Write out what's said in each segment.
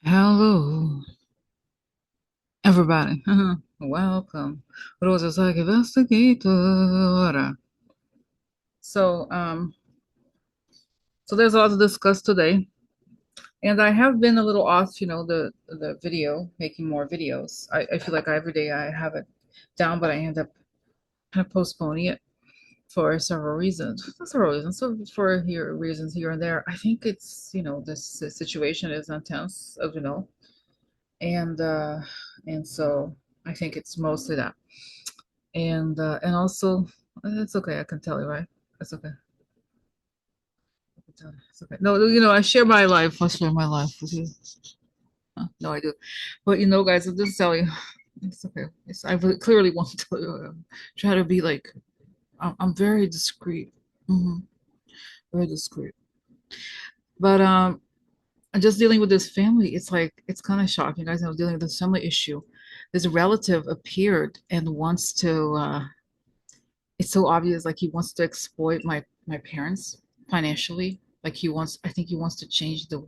Hello, everybody. Welcome. Rosa Psych Investigator. So, so there's a lot to discuss today, and I have been a little off, the video, making more videos. I feel like every day I have it down, but I end up kind of postponing it for several reasons. Not several reasons, so for reasons here and there. I think it's, this situation is intense, as you know, and uh, and so I think it's mostly that. And also it's okay, I can tell you, right? It's okay. I can tell you. It's okay. No, I share my life. I share my life with you. No, I do. But guys, I'll just tell you. It's okay. I clearly want to tell you. Try to be like I'm very discreet. hmm Very discreet. But I'm just dealing with this family. It's like it's kind of shocking, guys. I was dealing with this family issue. This relative appeared and wants to it's so obvious, like he wants to exploit my parents financially. Like I think he wants to change the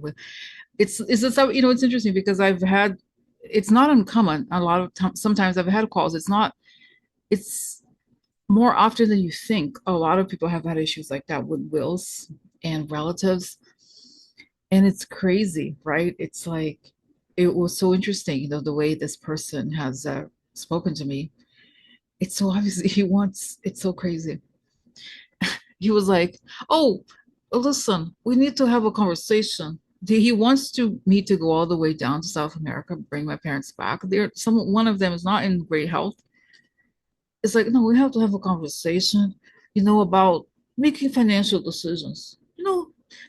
it's it's interesting because it's not uncommon a lot of times. Sometimes I've had calls. It's more often than you think. A lot of people have had issues like that with wills and relatives, and it's crazy, right? It's like it was so interesting, the way this person has spoken to me. It's so obviously he wants. It's so crazy. He was like, "Oh, listen, we need to have a conversation." He wants me to go all the way down to South America, bring my parents back. One of them is not in great health. It's like, no, we have to have a conversation, about making financial decisions.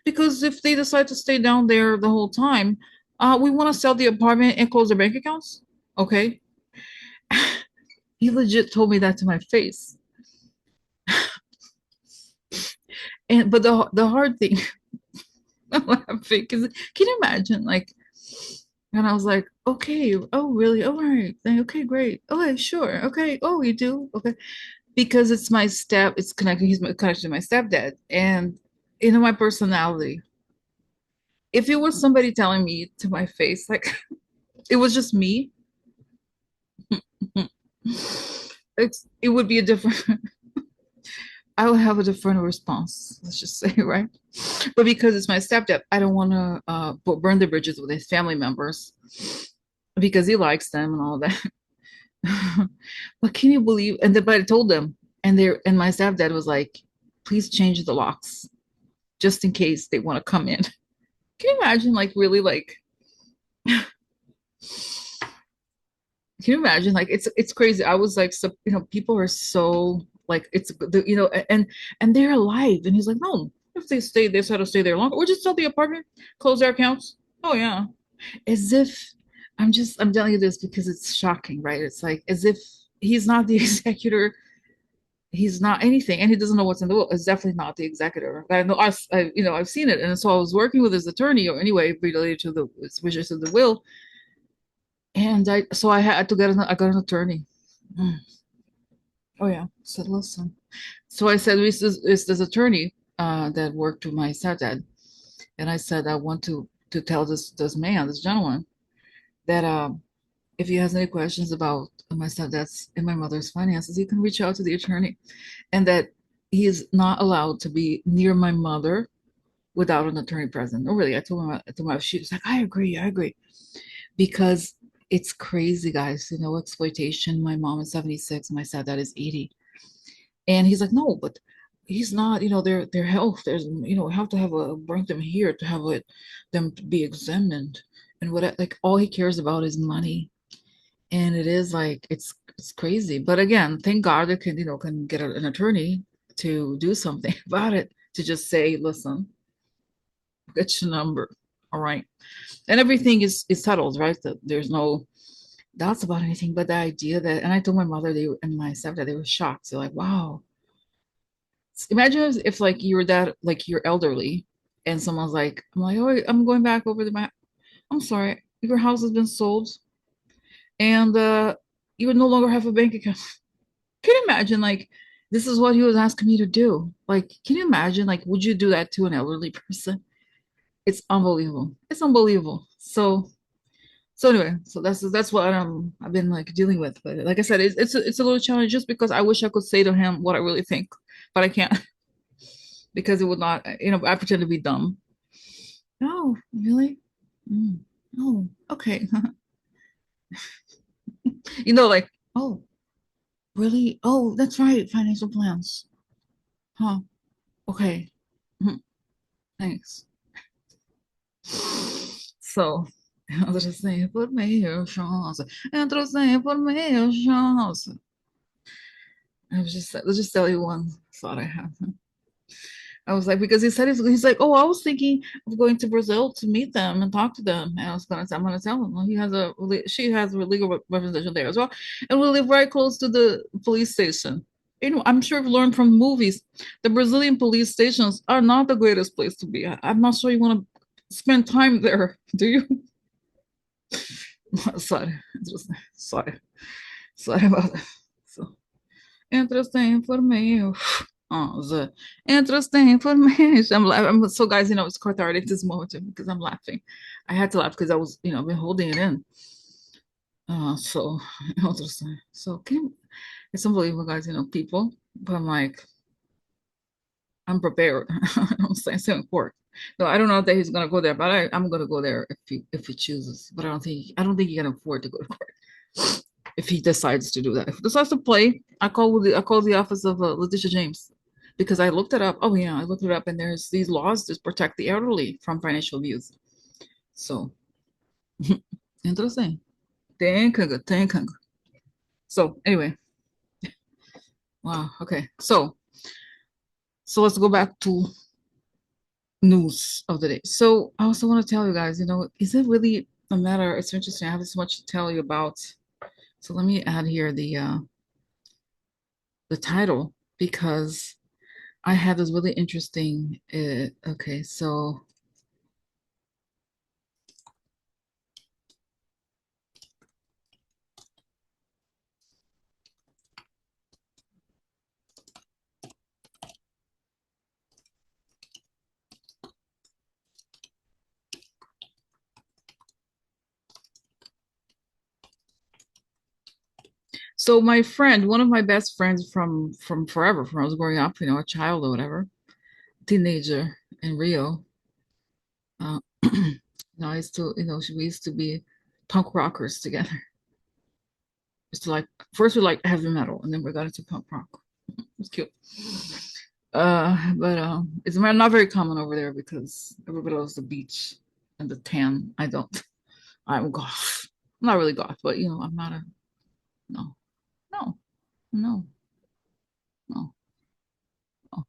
Because if they decide to stay down there the whole time, we want to sell the apartment and close their bank accounts. Okay. He legit told me that to my face. And but the hard thing, I'm laughing because can you imagine, like, and I was like, okay, oh really? All right, okay, great. Okay, sure. Okay, oh, you do? Okay. Because it's connected, connected to my stepdad. And my personality. If it was somebody telling me to my face, like it was just me, it would be a different I would have a different response, let's just say, right? But because it's my stepdad, I don't want to burn the bridges with his family members because he likes them and all that. But can you believe? But I told them, and my stepdad was like, "Please change the locks just in case they want to come in." Can you imagine? Like really, like, can you imagine? Like it's crazy. I was like, so people are so like and they're alive. And he's like, no, if they stay, they had to stay there longer, or just sell the apartment, close their accounts. Oh yeah, as if I'm telling you this because it's shocking, right? It's like as if he's not the executor, he's not anything, and he doesn't know what's in the will. It's definitely not the executor. I know I've seen it, and so I was working with his attorney, or anyway, related to the wishes of the will, and I had to I got an attorney. Mm. Oh yeah, I said listen. So I said it's this attorney that worked with my stepdad, and I said I want to tell this gentleman that if he has any questions about my stepdad's and my mother's finances, he can reach out to the attorney, and that he is not allowed to be near my mother without an attorney present. No, really, I told my she was like, I agree, because it's crazy, guys. Exploitation. My mom is 76, my stepdad is 80, and he's like, no, but he's not. Their health. There's we have to have bring them here to have them be examined, and what like all he cares about is money. And it is like it's crazy. But again, thank God they can get an attorney to do something about it, to just say, listen, get your number. All right. And everything is settled, right? That there's no doubts about anything. But the idea that, and I told my mother, and my stepdad, they were shocked. They're like, wow. Imagine if like you're that, like you're elderly, and someone's like, I'm like, oh, I'm going back over to my, I'm sorry, your house has been sold, and you would no longer have a bank account. Can you imagine, like, this is what he was asking me to do? Like, can you imagine, like, would you do that to an elderly person? It's unbelievable. It's unbelievable. So, So anyway, so that's what I've been like dealing with. But like I said, it's a little challenge just because I wish I could say to him what I really think, but I can't because it would not. I pretend to be dumb. No, really? Mm. Oh, okay. Like, oh, really? Oh, that's right. Financial plans. Huh. Okay. Mhm. Thanks. So, outro sempre meio chance. Outro sempre meio chance. Let's just tell you one thought I have. I was like, because he said he's like, oh, I was thinking of going to Brazil to meet them and talk to them. And I'm gonna tell him, well, she has a legal representation there as well, and we live right close to the police station. I'm sure you've learned from movies, the Brazilian police stations are not the greatest place to be. I'm not sure you want to spend time there, do you? Sorry, sorry, sorry about that. So, interesting for me. Oh, the interesting information. So guys, it's cathartic this moment because I'm laughing. I had to laugh because I was, been holding it in. So interesting. So it's unbelievable, guys. People, but I'm prepared. I'm saying court. No, I don't know that he's gonna go there, but I'm gonna go there if he chooses. But I don't think he can afford to go to court if he decides to do that. If he decides to play, I call the office of Letitia James because I looked it up. Oh yeah, I looked it up, and there's these laws to protect the elderly from financial abuse. So interesting. Thank you. So anyway, wow. Okay. So let's go back to news of the day. So I also want to tell you guys, is it really a matter? It's interesting. I have so much to tell you about. So let me add here the title because I had this really interesting. Okay, so my friend, one of my best friends from forever, from I was growing up, a child or whatever, teenager in Rio. Uh, I used to, we used to be punk rockers together. Used to like first we liked heavy metal, and then we got into punk rock. It's cute. But it's not very common over there because everybody loves the beach and the tan. I don't. I'm goth. I'm not really goth, but I'm not a no, no, no, no, no.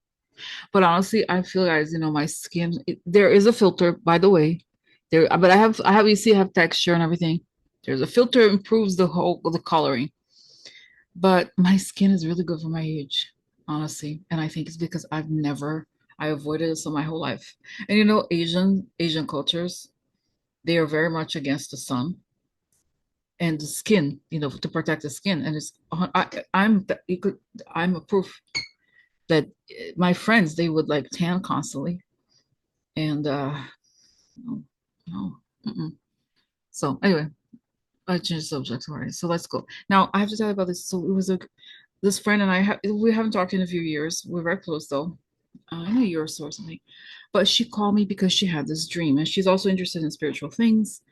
But honestly, I feel guys, my skin. There is a filter, by the way. But I have. You see, I have texture and everything. There's a filter improves the coloring, but my skin is really good for my age, honestly. And I think it's because I avoided it so my whole life. And Asian cultures, they are very much against the sun and the skin, to protect the skin. And I'm a proof that my friends, they would like tan constantly. And no, no. Mm-mm. So anyway, I changed the subject. Sorry. So let's go. Now I have to tell you about this. So it was this friend and we haven't talked in a few years. We're very close though, in a year or so or something. But she called me because she had this dream, and she's also interested in spiritual things.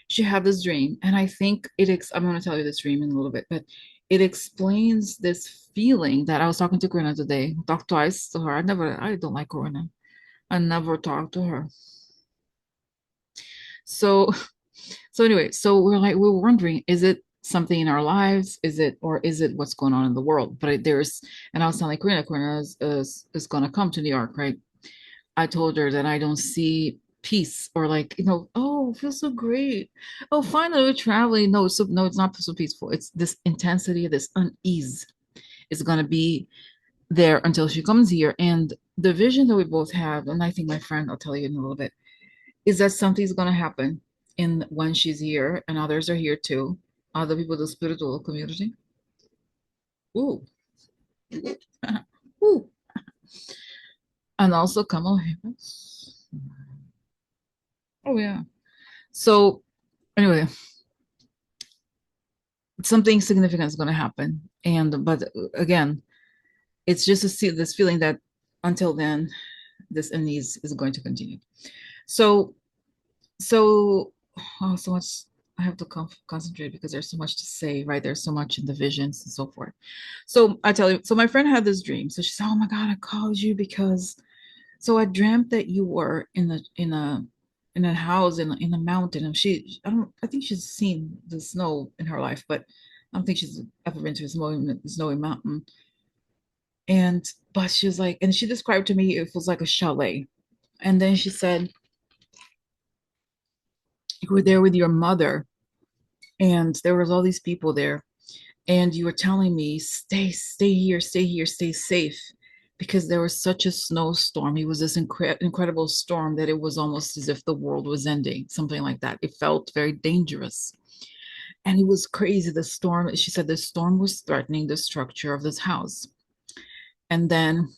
She had this dream, and I think I'm going to tell you this dream in a little bit, but it explains this feeling that I was talking to Corinna today. Talked twice to her. I don't like Corinna. I never talked to her. So So anyway, so we're wondering, is it something in our lives? Is it what's going on in the world? But and I was telling Karina is going to come to New York, right? I told her that I don't see peace or like, oh, it feels so great. Oh, finally we're traveling. No, it's not so peaceful. It's this intensity, this unease is going to be there until she comes here. And the vision that we both have, and I think my friend, I'll tell you in a little bit, is that something's going to happen in when she's here and others are here too, other people in the spiritual community. Ooh. Ooh. And also Kamala Harris. Oh yeah. So anyway, something significant is going to happen. And but again, it's just to see this feeling that until then, this unease is going to continue. So so oh, so much. I have to concentrate because there's so much to say, right? There's so much in the visions and so forth. So I tell you, so my friend had this dream. So she said, "Oh my God, I called you because so I dreamt that you were in a house in a mountain." And I think she's seen the snow in her life, but I don't think she's ever been to a snowy mountain. And but she was like, and she described to me it was like a chalet. And then she said, "You were there with your mother, and there was all these people there, and you were telling me, stay here, stay here, stay safe." Because there was such a snowstorm. It was this incredible storm that it was almost as if the world was ending, something like that. It felt very dangerous. And it was crazy. The storm, she said, the storm was threatening the structure of this house. And then,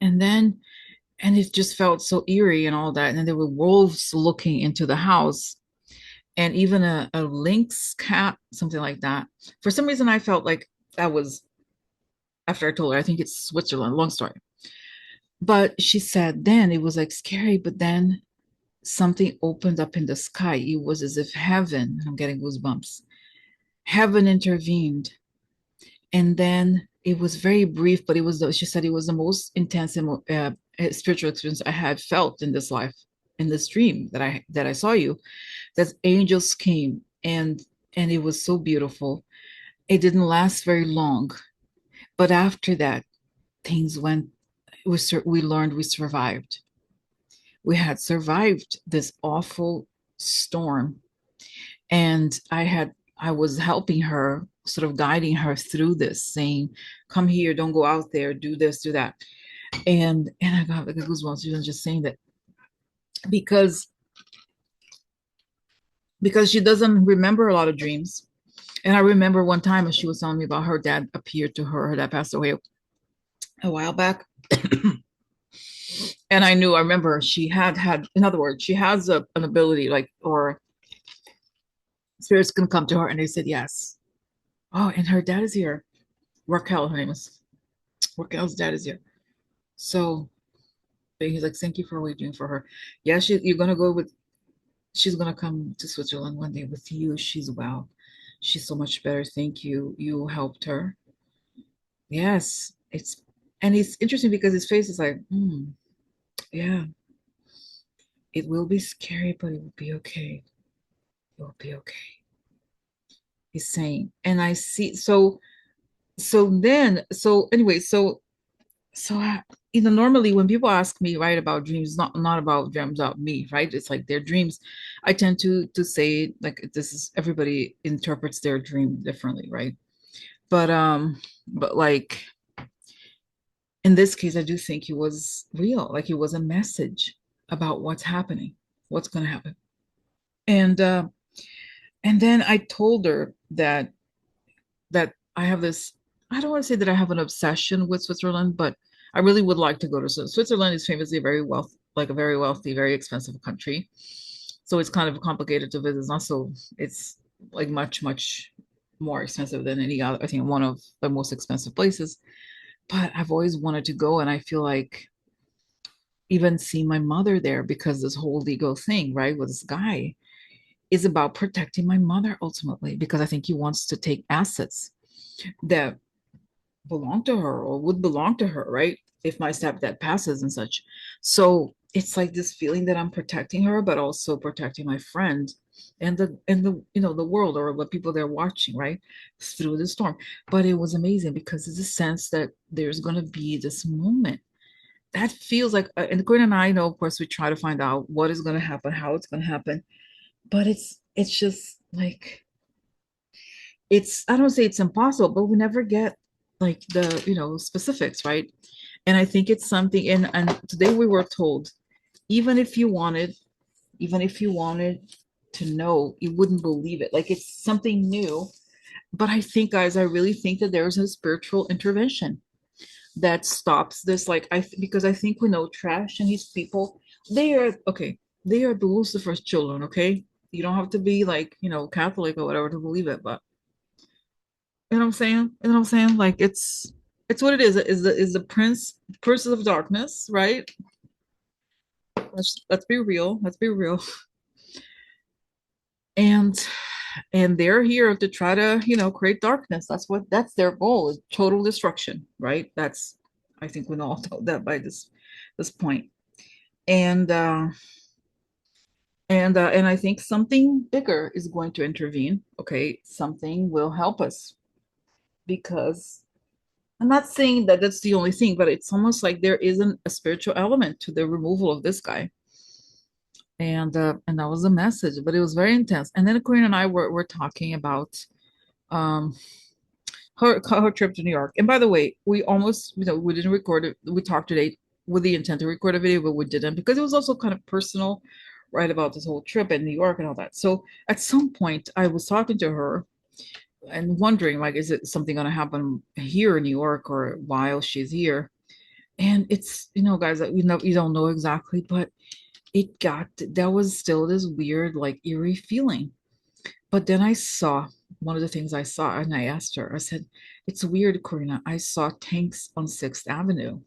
and then, and it just felt so eerie and all that. And then there were wolves looking into the house, and even a lynx cat, something like that. For some reason, I felt like that was after I told her, I think it's Switzerland, long story. But she said then it was like scary, but then something opened up in the sky. It was as if heaven, I'm getting goosebumps, heaven intervened. And then it was very brief, but she said it was the most intense spiritual experience I had felt in this life, in this dream that I saw you, that angels came, and it was so beautiful. It didn't last very long, but after that, things went. We learned we survived. We had survived this awful storm, and I was helping her, sort of guiding her through this, saying, "Come here, don't go out there, do this, do that." And I got like goosebumps even just saying that, because she doesn't remember a lot of dreams. And I remember one time as she was telling me about her dad appeared to her dad passed away a while back. And I remember she had, in other words, she has an ability, like, or spirits can come to her, and they said yes. Oh, and her dad is here. Raquel, her name is. Raquel's dad is here. So he's like, "Thank you for waiting for her." Yeah, you're gonna go with. She's gonna come to Switzerland one day with you. She's well. She's so much better. Thank you. You helped her. Yes, it's interesting because his face is like, yeah, it will be scary, but it will be okay. It will be okay. He's saying, and I see. So anyway, so normally when people ask me, right, about dreams, not about dreams about me, right, it's like their dreams, I tend to say, like, this is, everybody interprets their dream differently, right? But like in this case, I do think it was real, like it was a message about what's happening, what's going to happen. And then I told her that I have this, I don't want to say that I have an obsession with Switzerland, but I really would like to go to Switzerland. Is famously like a very wealthy, very expensive country. So it's kind of complicated to visit. It's not so, it's like much, much more expensive than any other, I think one of the most expensive places. But I've always wanted to go, and I feel like even seeing my mother there, because this whole legal thing, right, with this guy is about protecting my mother ultimately, because I think he wants to take assets that belong to her or would belong to her, right? If my stepdad passes and such. So it's like this feeling that I'm protecting her, but also protecting my friend and the the world, or the people they're watching, right? Through the storm. But it was amazing because there's a sense that there's gonna be this moment that feels like, and Gwen and I know, of course, we try to find out what is gonna happen, how it's gonna happen, but it's just like, it's, I don't say it's impossible, but we never get like the specifics, right? And I think it's something, and today we were told, even if you wanted, even if you wanted to know, you wouldn't believe it, like it's something new. But I think, guys, I really think that there is a spiritual intervention that stops this, like because I think we know Trash and his people, they are okay, they are the Lucifer's children, okay? You don't have to be like Catholic or whatever to believe it, but You know what I'm saying? You know what I'm saying? Like it's what it is the princes of darkness, right? Let's be real. Let's be real. And they're here to try to, create darkness. That's their goal, is total destruction, right? That's I think we all know that by this point. And and I think something bigger is going to intervene. Okay, something will help us because I'm not saying that that's the only thing, but it's almost like there isn't a spiritual element to the removal of this guy. And that was the message, but it was very intense. And then Corinne and I were talking about um her trip to New York. And by the way, we almost, we didn't record it. We talked today with the intent to record a video, but we didn't because it was also kind of personal, right, about this whole trip in New York and all that. So at some point, I was talking to her and wondering, like, is it something going to happen here in New York or while she's here? And it's, guys, that you don't know exactly, but that was still this weird, like, eerie feeling. But then I saw one of the things I saw, and I asked her, I said, it's weird, Corina. I saw tanks on Sixth Avenue.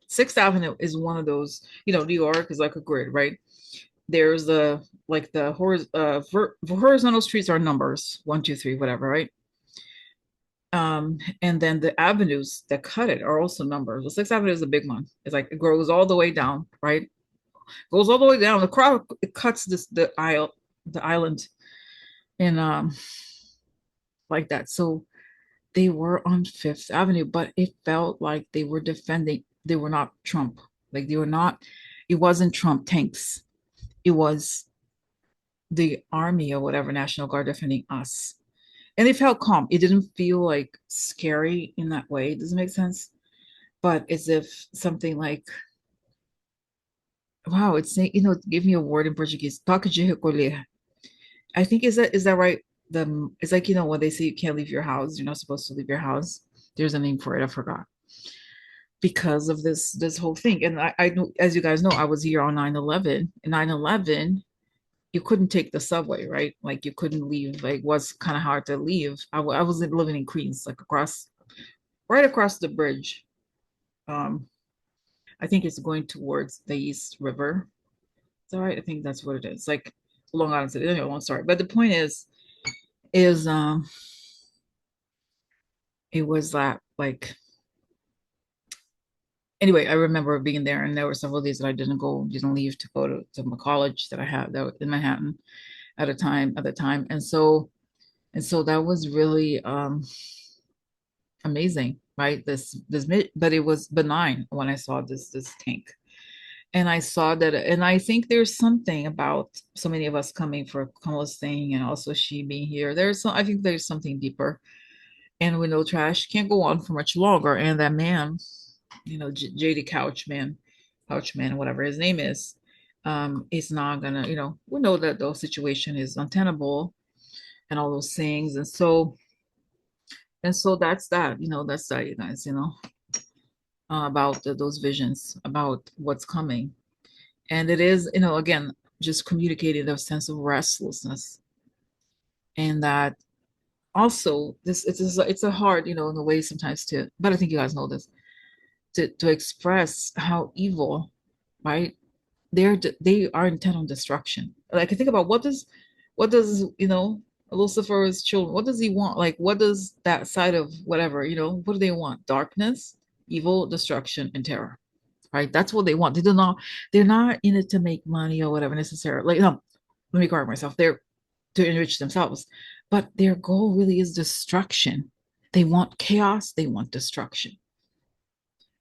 Sixth Avenue is one of those, New York is like a grid, right? There's the horizontal streets are numbers, one, two, three, whatever, right? And then the avenues that cut it are also numbers. The Sixth Avenue is a big one. It's like it goes all the way down, right? Goes all the way down. The crowd it cuts the island, and like that. So they were on Fifth Avenue, but it felt like they were defending. They were not Trump. Like they were not. It wasn't Trump tanks. It was the army or whatever, National Guard defending us. And it felt calm. It didn't feel like scary in that way. Does it make sense? But as if something like, wow, it's saying, give me a word in Portuguese. Toque de recolher. I think is that right? It's like, when they say you can't leave your house, you're not supposed to leave your house. There's a name for it, I forgot. Because of this whole thing. And I know, as you guys know, I was here on 9/11. And 9/11, you couldn't take the subway, right? Like you couldn't leave. Like it was kind of hard to leave. I was living in Queens, like right across the bridge. Um, I think it's going towards the East River. Is that right? I think that's what it is. Like Long Island City. Anyway, long story. But the point is it was that like anyway, I remember being there and there were several days that I didn't leave to go to my college that I had that in Manhattan at the time. And so that was really amazing, right? But it was benign when I saw this tank. And I saw that, and I think there's something about so many of us coming for Kamala's thing, and also she being here. I think there's something deeper, and we know trash can't go on for much longer. And that man, JD Couchman, whatever his name is not gonna, we know that the situation is untenable and all those things, and so that's that, you guys, about those visions about what's coming. And it is, again, just communicating a sense of restlessness. And that also it's a hard, in a way sometimes but I think you guys know this, to express how evil, right? They are intent on destruction. Like I think about what does Lucifer's children, what does he want? Like what does that side of whatever, what do they want? Darkness, evil, destruction, and terror, right? That's what they want. They're not in it to make money or whatever necessarily. Like, no, let me correct myself. They're to enrich themselves, but their goal really is destruction. They want chaos, they want destruction,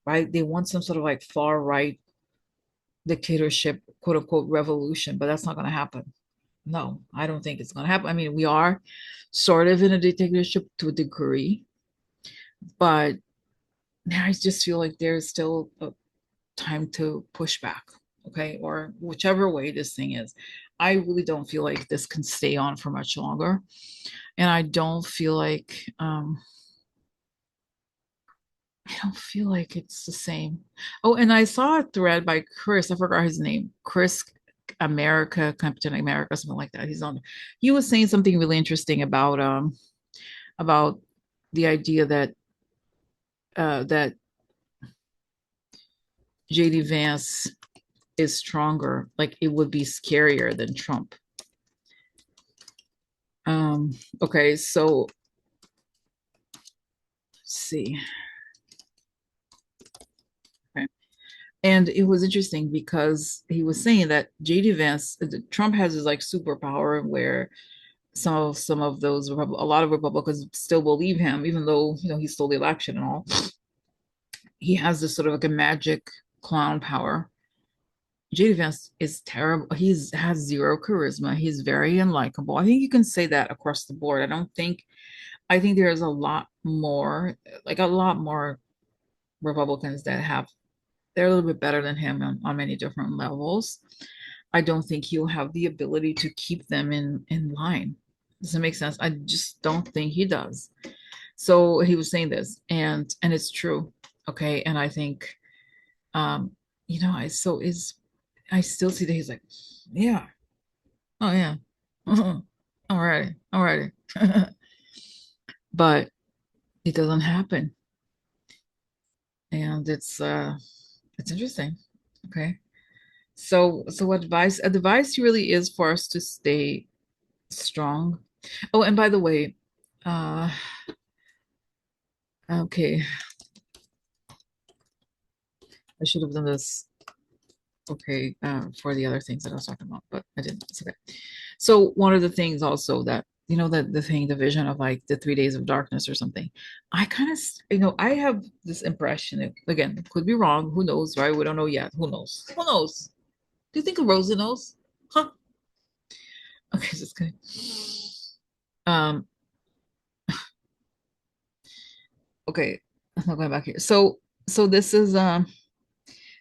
right? They want some sort of like far right dictatorship, quote unquote, revolution, but that's not going to happen. No, I don't think it's going to happen. I mean, we are sort of in a dictatorship to a degree, but I just feel like there's still a time to push back, okay, or whichever way this thing is. I really don't feel like this can stay on for much longer, and I don't feel like it's the same. Oh, and I saw a thread by Chris. I forgot his name. Chris America, Captain America, something like that. He was saying something really interesting about the idea that that JD Vance is stronger, like it would be scarier than Trump. Um, okay, so let's see. Okay. And it was interesting because he was saying that JD Vance, Trump has his like superpower where some of those a lot of Republicans still believe him, even though he stole the election and all. He has this sort of like a magic clown power. JD Vance is terrible. He's has zero charisma. He's very unlikable. I think you can say that across the board. I think there's a lot more, like a lot more Republicans that have they're a little bit better than him on many different levels. I don't think he'll have the ability to keep them in line. Does that make sense? I just don't think he does. So he was saying this, and it's true. Okay, and I think, um, I so is I still see that he's like, yeah, oh yeah, all right, all right, but it doesn't happen, and it's interesting. Okay, so advice really is for us to stay strong. Oh, and by the way, uh, okay, I should have done this. Okay, for the other things that I was talking about, but I didn't. It's okay. So one of the things also that that the thing, the vision of like the 3 days of darkness or something, I kind of I have this impression. Again, it could be wrong. Who knows, right? We don't know yet. Who knows? Who knows? Do you think Rosa knows? Huh? Okay, just kidding. Um, okay, I'm not going back here. So this is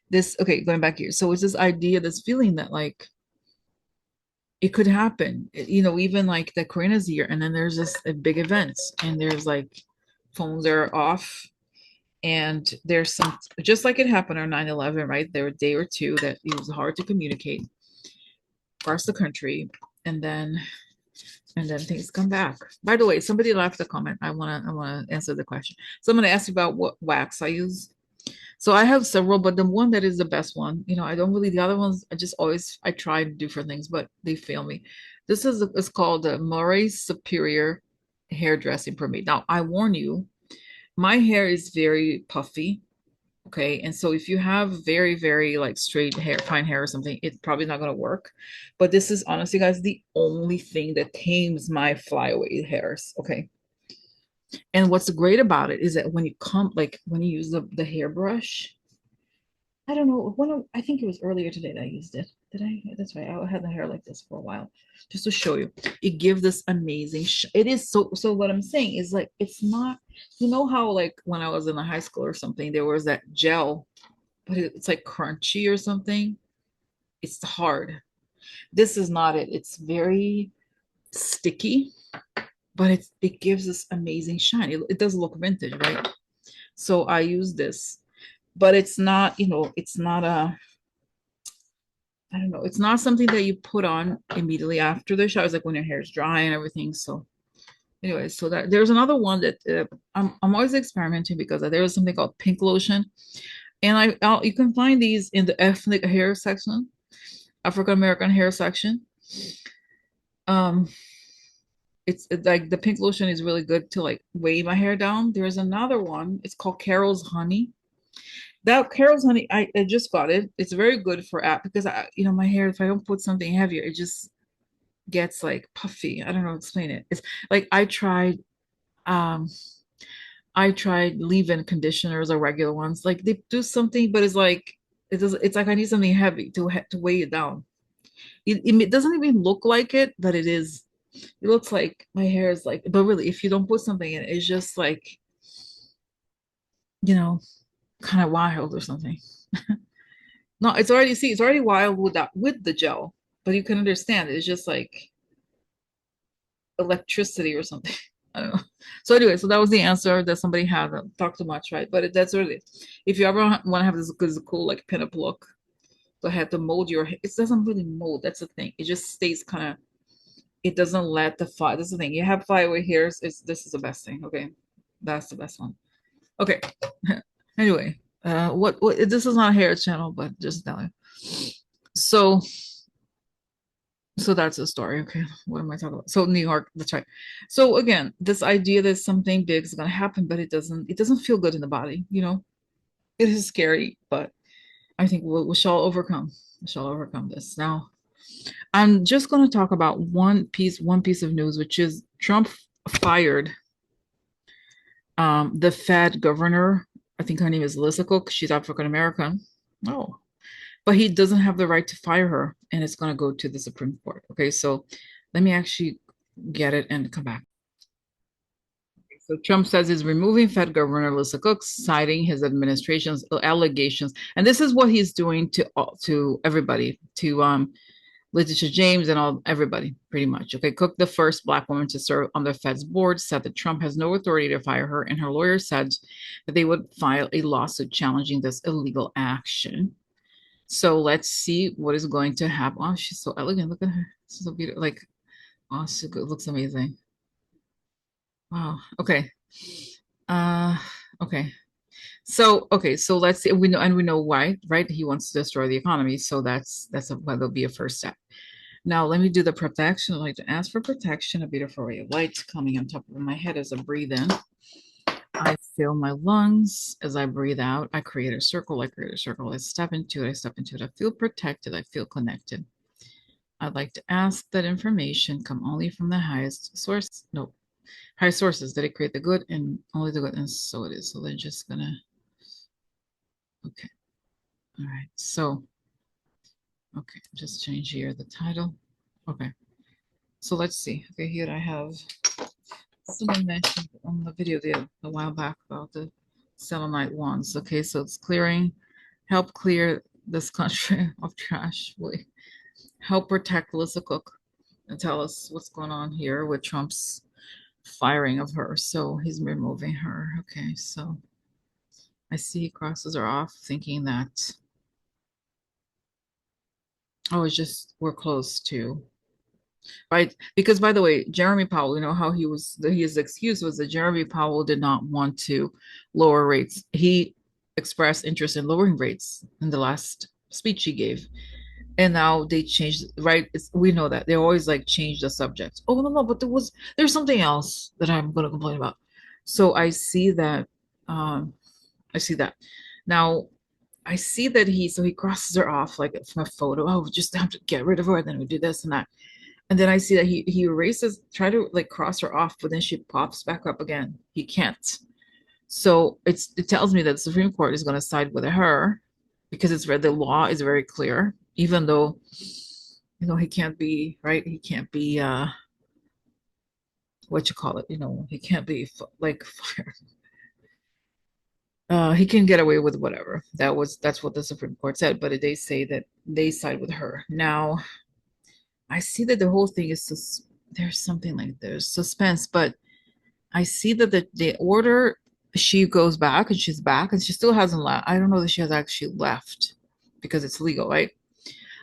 this okay, going back here. So it's this idea, this feeling that like it could happen. Even like the Karina's year, and then there's this big events, and there's like phones are off, and there's some just like it happened on 9/11, right? There were a day or two that it was hard to communicate across the country, and then things come back. By the way, somebody left a comment. I wanna answer the question. So I'm gonna ask you about what wax I use. So I have several, but the one that is the best one, I don't really, the other ones, I try to do for things, but they fail me. This is, it's called the Murray Superior Hairdressing Permit. Now, I warn you, my hair is very puffy. Okay. And so if you have very, very like straight hair, fine hair or something, it's probably not going to work. But this is honestly, guys, the only thing that tames my flyaway hairs. Okay. And what's great about it is that when you use the hairbrush, I don't know. I think it was earlier today that I used it. Did I? That's right. I had the hair like this for a while, just to show you. It gives this amazing. It is so. So what I'm saying is like it's not. You know how like when I was in the high school or something, there was that gel, but it's like crunchy or something. It's hard. This is not it. It's very sticky, but it gives this amazing shine. It does look vintage, right? So I use this, but it's not. It's not a I don't know. It's not something that you put on immediately after the shower. It's like when your hair is dry and everything. So, anyway, so that there's another one that I'm always experimenting because there is something called pink lotion, and you can find these in the ethnic hair section, African American hair section. Um, it's like the pink lotion is really good to like weigh my hair down. There's another one. It's called Carol's Honey. That Carol's Honey, I just got it. It's very good for because my hair, if I don't put something heavier, it just gets like puffy. I don't know how to explain it. It's like um I tried leave-in conditioners or regular ones. Like they do something, but it's like I need something heavy to weigh it down. It doesn't even look like it, but it is. It looks like my hair is like, but really, if you don't put something in, it's just like, you know, kind of wild or something. No, it's already wild with the gel, but you can understand it. It's just like electricity or something. I don't know. So anyway, so that was the answer that somebody had. Talk too much, right? But that's really, if you ever want to have this cool like pinup look, so have to mold your hair. It doesn't really mold. That's the thing. It just stays kind of. It doesn't let the fly. That's the thing. You have flyaway hairs. This is the best thing. Okay. That's the best one. Okay. Anyway, what this is not a hair channel, but just telling. So so that's the story. Okay, what am I talking about? So New York, that's right. So again, this idea that something big is gonna happen, but it doesn't feel good in the body, you know. It is scary, but I think we shall overcome. We shall overcome this. Now, I'm just gonna talk about one piece of news, which is Trump fired the Fed governor. I think her name is Lisa Cook. She's African American. Oh, but he doesn't have the right to fire her, and it's going to go to the Supreme Court. Okay, so let me actually get it and come back. So Trump says he's removing Fed Governor Lisa Cook, citing his administration's allegations, and this is what he's doing to everybody, to Letitia James and all everybody, pretty much. Okay, Cook, the first Black woman to serve on the Fed's board, said that Trump has no authority to fire her, and her lawyer said that they would file a lawsuit challenging this illegal action. So let's see what is going to happen. Oh, she's so elegant. Look at her. She's so beautiful. Like, oh, she looks amazing. Wow. Okay. Uh, okay. So let's see. We know why, right? He wants to destroy the economy. So that'll be a first step. Now let me do the protection. I'd like to ask for protection. A beautiful ray of light coming on top of my head as I breathe in. I fill my lungs as I breathe out. I create a circle. I create a circle. I step into it. I step into it. I feel protected. I feel connected. I'd like to ask that information come only from the highest source. No, high sources that it create the good and only the good. And so it is. So they're just gonna. Okay. All right. So. Okay. Just change here the title. Okay. So let's see. Okay. Here I have. Someone mentioned on the video there a while back about the selenite wands. Okay. So it's clearing. Help clear this country of trash. Help protect Lisa Cook and tell us what's going on here with Trump's firing of her. So he's removing her. Okay, so I see crosses are off, thinking that, oh, it's just we're close to, right? Because by the way, Jeremy Powell, you know how his excuse was that Jeremy Powell did not want to lower rates. He expressed interest in lowering rates in the last speech he gave. And now they changed, right? We know that they always like change the subject. Oh no, but there's something else that I'm going to complain about. So I see that. Um, I see that. Now I see that he crosses her off like from a photo. Oh, we just have to get rid of her, and then we do this and that. And then I see that he erases, try to like cross her off, but then she pops back up again. He can't. So it tells me that the Supreme Court is going to side with her because the law is very clear, even though he can't be right. He can't be what you call it. He can't be like fired. He can get away with whatever. That's what the Supreme Court said, but they say that they side with her. Now, I see that the whole thing is there's something like there's suspense, but I see that the order she goes back and she's back and she still hasn't left. I don't know that she has actually left because it's legal, right?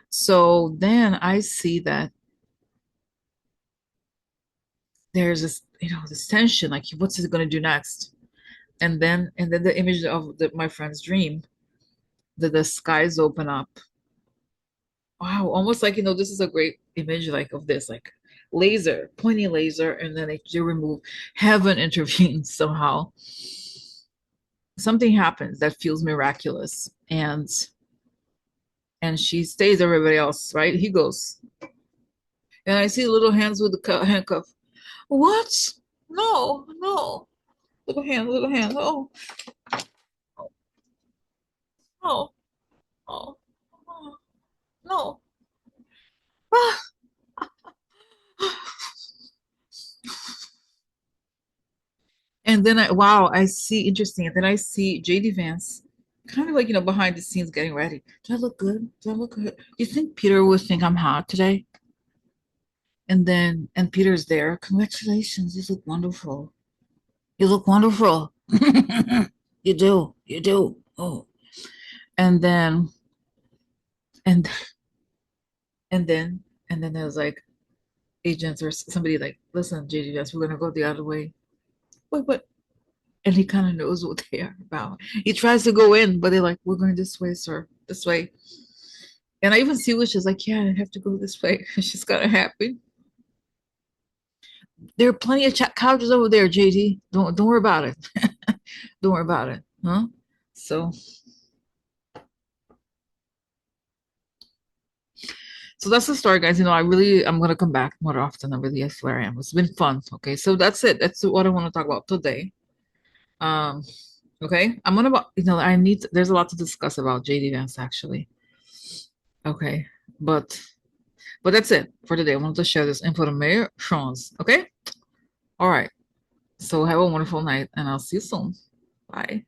So then I see that there's this tension, like what's it going to do next? And then the image of my friend's dream, that the skies open up. Wow, almost like this is a great image like of this like laser, pointy laser, and then they remove heaven intervenes somehow. Something happens that feels miraculous, and she stays everybody else, right? He goes, and I see little hands with the handcuff. What? No, no, little hand, little hand. Oh, oh, oh, oh, oh, no. Ah. And then wow, I see interesting. And then I see JD Vance kind of like, behind the scenes getting ready. Do I look good? Do I look good? Do you think Peter would think I'm hot today? And Peter's there. Congratulations, you look wonderful. You look wonderful. You do. You do. Oh. And then and and then and then there's like agents or somebody like, listen, JD Vance, we're gonna go the other way. Wait, what? and he kind of knows what they are about. He tries to go in, but they're like, "We're going this way, sir, this way." And I even see what she's like, "Yeah, I have to go this way." She's kind of happy. There are plenty of couches over there, JD. Don't worry about it. Don't worry about it, huh? So so that's the story, guys. I'm gonna come back more often. I really, I swear I am. It's been fun. Okay, so that's it. That's what I want to talk about today. Um, okay, I'm gonna there's a lot to discuss about JD Vance actually. Okay, but that's it for today. I wanted to share this information. Okay, all right. So have a wonderful night, and I'll see you soon. Bye.